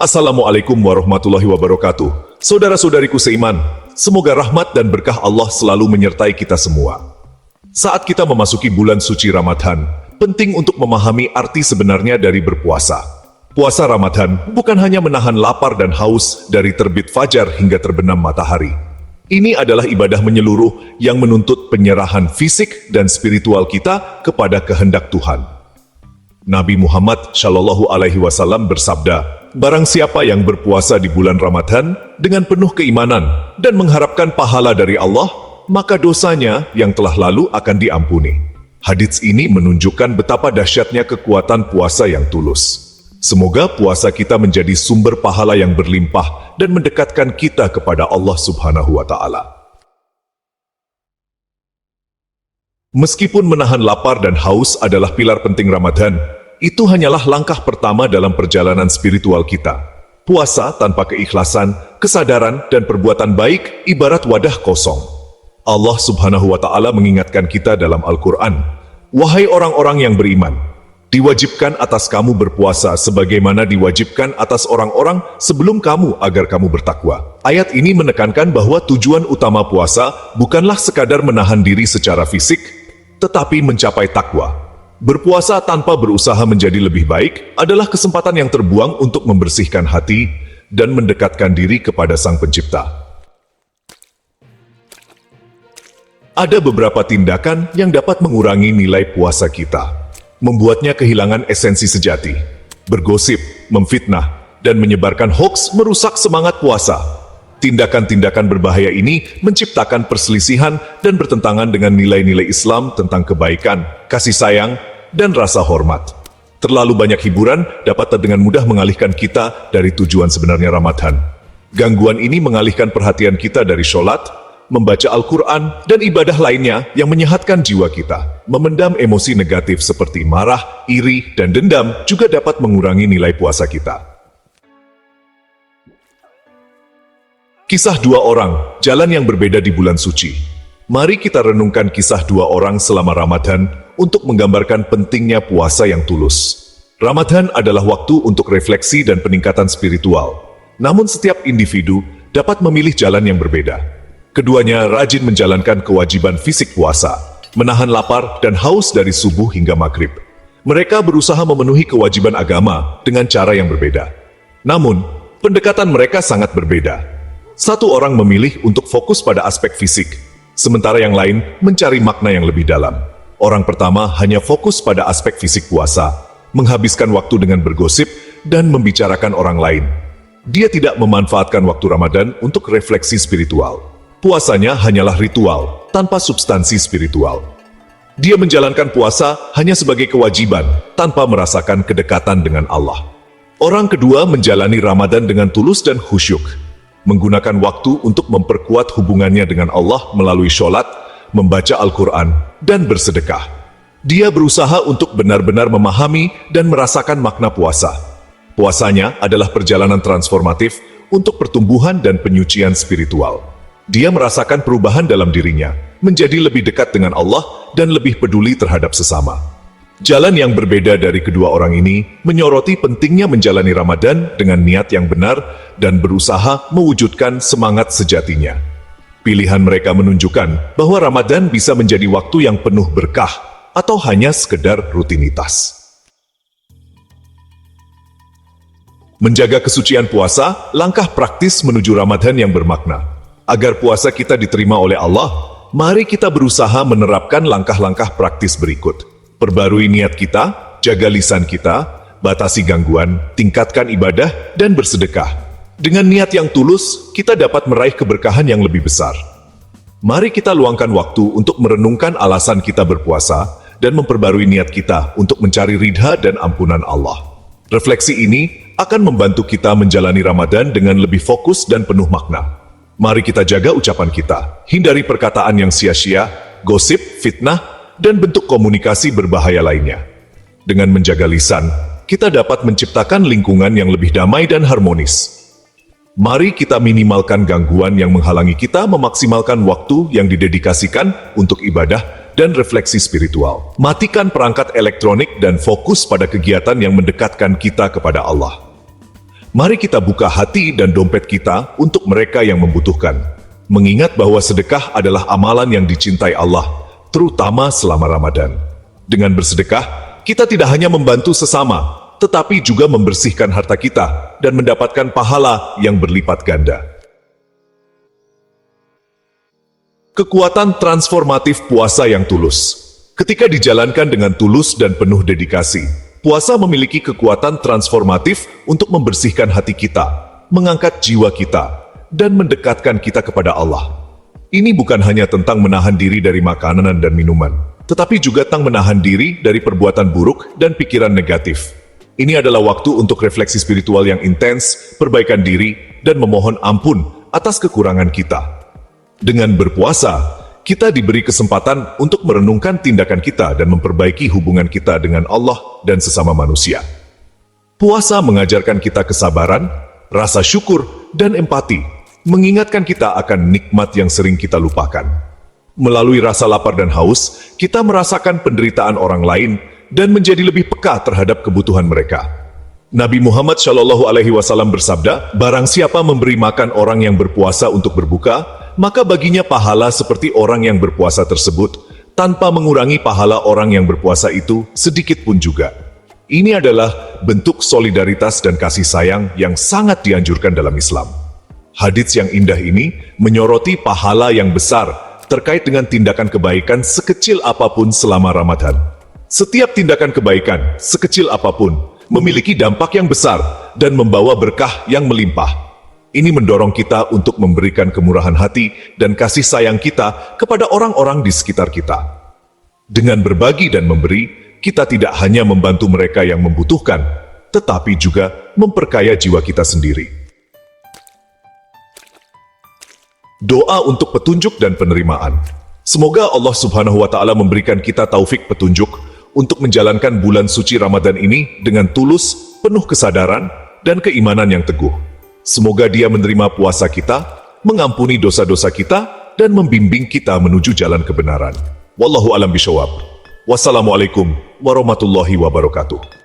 Assalamualaikum warahmatullahi wabarakatuh. Saudara-saudariku seiman, semoga rahmat dan berkah Allah selalu menyertai kita semua. Saat kita memasuki bulan suci Ramadan, penting untuk memahami arti sebenarnya dari berpuasa. Puasa Ramadan bukan hanya menahan lapar dan haus dari terbit fajar hingga terbenam matahari. Ini adalah ibadah menyeluruh yang menuntut penyerahan fisik dan spiritual kita kepada kehendak Tuhan. Nabi Muhammad SAW bersabda, "Barang siapa yang berpuasa di bulan Ramadan dengan penuh keimanan dan mengharapkan pahala dari Allah, maka dosanya yang telah lalu akan diampuni." Hadits ini menunjukkan betapa dahsyatnya kekuatan puasa yang tulus. Semoga puasa kita menjadi sumber pahala yang berlimpah dan mendekatkan kita kepada Allah Subhanahu wa Ta'ala. Meskipun menahan lapar dan haus adalah pilar penting Ramadan, itu hanyalah langkah pertama dalam perjalanan spiritual kita. Puasa tanpa keikhlasan, kesadaran, dan perbuatan baik ibarat wadah kosong. Allah Subhanahu wa Ta'ala mengingatkan kita dalam Al-Quran, "Wahai orang-orang yang beriman, diwajibkan atas kamu berpuasa sebagaimana diwajibkan atas orang-orang sebelum kamu agar kamu bertakwa." Ayat ini menekankan bahwa tujuan utama puasa bukanlah sekadar menahan diri secara fisik, tetapi mencapai takwa. Berpuasa tanpa berusaha menjadi lebih baik adalah kesempatan yang terbuang untuk membersihkan hati dan mendekatkan diri kepada Sang Pencipta. Ada beberapa tindakan yang dapat mengurangi nilai puasa kita, membuatnya kehilangan esensi sejati. Bergosip, memfitnah, dan menyebarkan hoaks merusak semangat puasa. Tindakan-tindakan berbahaya ini menciptakan perselisihan dan bertentangan dengan nilai-nilai Islam tentang kebaikan, kasih sayang, dan rasa hormat. Terlalu banyak hiburan dapat dengan mudah mengalihkan kita dari tujuan sebenarnya Ramadan. Gangguan ini mengalihkan perhatian kita dari sholat, membaca Al-Quran, dan ibadah lainnya yang menyehatkan jiwa kita. Memendam emosi negatif seperti marah, iri, dan dendam juga dapat mengurangi nilai puasa kita. Kisah dua orang, jalan yang berbeda di bulan suci. Mari kita renungkan kisah dua orang selama Ramadan untuk menggambarkan pentingnya puasa yang tulus. Ramadan adalah waktu untuk refleksi dan peningkatan spiritual. Namun setiap individu dapat memilih jalan yang berbeda. Keduanya rajin menjalankan kewajiban fisik puasa, menahan lapar dan haus dari subuh hingga maghrib. Mereka berusaha memenuhi kewajiban agama dengan cara yang berbeda. Namun, pendekatan mereka sangat berbeda. Satu orang memilih untuk fokus pada aspek fisik, sementara yang lain mencari makna yang lebih dalam. Orang pertama hanya fokus pada aspek fisik puasa, menghabiskan waktu dengan bergosip dan membicarakan orang lain. Dia tidak memanfaatkan waktu Ramadan untuk refleksi spiritual. Puasanya hanyalah ritual, tanpa substansi spiritual. Dia menjalankan puasa hanya sebagai kewajiban, tanpa merasakan kedekatan dengan Allah. Orang kedua menjalani Ramadan dengan tulus dan khusyuk, menggunakan waktu untuk memperkuat hubungannya dengan Allah melalui sholat, membaca Al-Quran, dan bersedekah. Dia berusaha untuk benar-benar memahami dan merasakan makna puasa. Puasanya adalah perjalanan transformatif untuk pertumbuhan dan penyucian spiritual. Dia merasakan perubahan dalam dirinya, menjadi lebih dekat dengan Allah dan lebih peduli terhadap sesama. Jalan yang berbeda dari kedua orang ini menyoroti pentingnya menjalani Ramadan dengan niat yang benar dan berusaha mewujudkan semangat sejatinya. Pilihan mereka menunjukkan bahwa Ramadan bisa menjadi waktu yang penuh berkah atau hanya sekedar rutinitas. Menjaga kesucian puasa, langkah praktis menuju Ramadan yang bermakna. Agar puasa kita diterima oleh Allah, mari kita berusaha menerapkan langkah-langkah praktis berikut. Perbarui niat kita, jaga lisan kita, batasi gangguan, tingkatkan ibadah, dan bersedekah. Dengan niat yang tulus, kita dapat meraih keberkahan yang lebih besar. Mari kita luangkan waktu untuk merenungkan alasan kita berpuasa dan memperbarui niat kita untuk mencari ridha dan ampunan Allah. Refleksi ini akan membantu kita menjalani Ramadan dengan lebih fokus dan penuh makna. Mari kita jaga ucapan kita, hindari perkataan yang sia-sia, gosip, fitnah, dan bentuk komunikasi berbahaya lainnya. Dengan menjaga lisan, kita dapat menciptakan lingkungan yang lebih damai dan harmonis. Mari kita minimalkan gangguan yang menghalangi kita memaksimalkan waktu yang didedikasikan untuk ibadah dan refleksi spiritual. Matikan perangkat elektronik dan fokus pada kegiatan yang mendekatkan kita kepada Allah. Mari kita buka hati dan dompet kita untuk mereka yang membutuhkan. Mengingat bahwa sedekah adalah amalan yang dicintai Allah, terutama selama Ramadan. Dengan bersedekah, kita tidak hanya membantu sesama, tetapi juga membersihkan harta kita dan mendapatkan pahala yang berlipat ganda. Kekuatan transformatif puasa yang tulus. Ketika dijalankan dengan tulus dan penuh dedikasi, puasa memiliki kekuatan transformatif untuk membersihkan hati kita, mengangkat jiwa kita, dan mendekatkan kita kepada Allah. Ini bukan hanya tentang menahan diri dari makanan dan minuman, tetapi juga tentang menahan diri dari perbuatan buruk dan pikiran negatif. Ini adalah waktu untuk refleksi spiritual yang intens, perbaikan diri, dan memohon ampun atas kekurangan kita. Dengan berpuasa, kita diberi kesempatan untuk merenungkan tindakan kita dan memperbaiki hubungan kita dengan Allah dan sesama manusia. Puasa mengajarkan kita kesabaran, rasa syukur, dan empati, mengingatkan kita akan nikmat yang sering kita lupakan. Melalui rasa lapar dan haus, kita merasakan penderitaan orang lain dan menjadi lebih peka terhadap kebutuhan mereka. Nabi Muhammad SAW bersabda, "Barang siapa memberi makan orang yang berpuasa untuk berbuka, maka baginya pahala seperti orang yang berpuasa tersebut, tanpa mengurangi pahala orang yang berpuasa itu sedikit pun juga." Ini adalah bentuk solidaritas dan kasih sayang yang sangat dianjurkan dalam Islam. Hadits yang indah ini menyoroti pahala yang besar terkait dengan tindakan kebaikan sekecil apapun selama Ramadan. Setiap tindakan kebaikan, sekecil apapun, memiliki dampak yang besar dan membawa berkah yang melimpah. Ini mendorong kita untuk memberikan kemurahan hati dan kasih sayang kita kepada orang-orang di sekitar kita. Dengan berbagi dan memberi, kita tidak hanya membantu mereka yang membutuhkan, tetapi juga memperkaya jiwa kita sendiri. Doa untuk petunjuk dan penerimaan. Semoga Allah Subhanahu wa Ta'ala memberikan kita taufik petunjuk untuk menjalankan bulan suci Ramadan ini dengan tulus, penuh kesadaran, dan keimanan yang teguh. Semoga Dia menerima puasa kita, mengampuni dosa-dosa kita, dan membimbing kita menuju jalan kebenaran. Wallahu a'lam bishawab. Wassalamualaikum warahmatullahi wabarakatuh.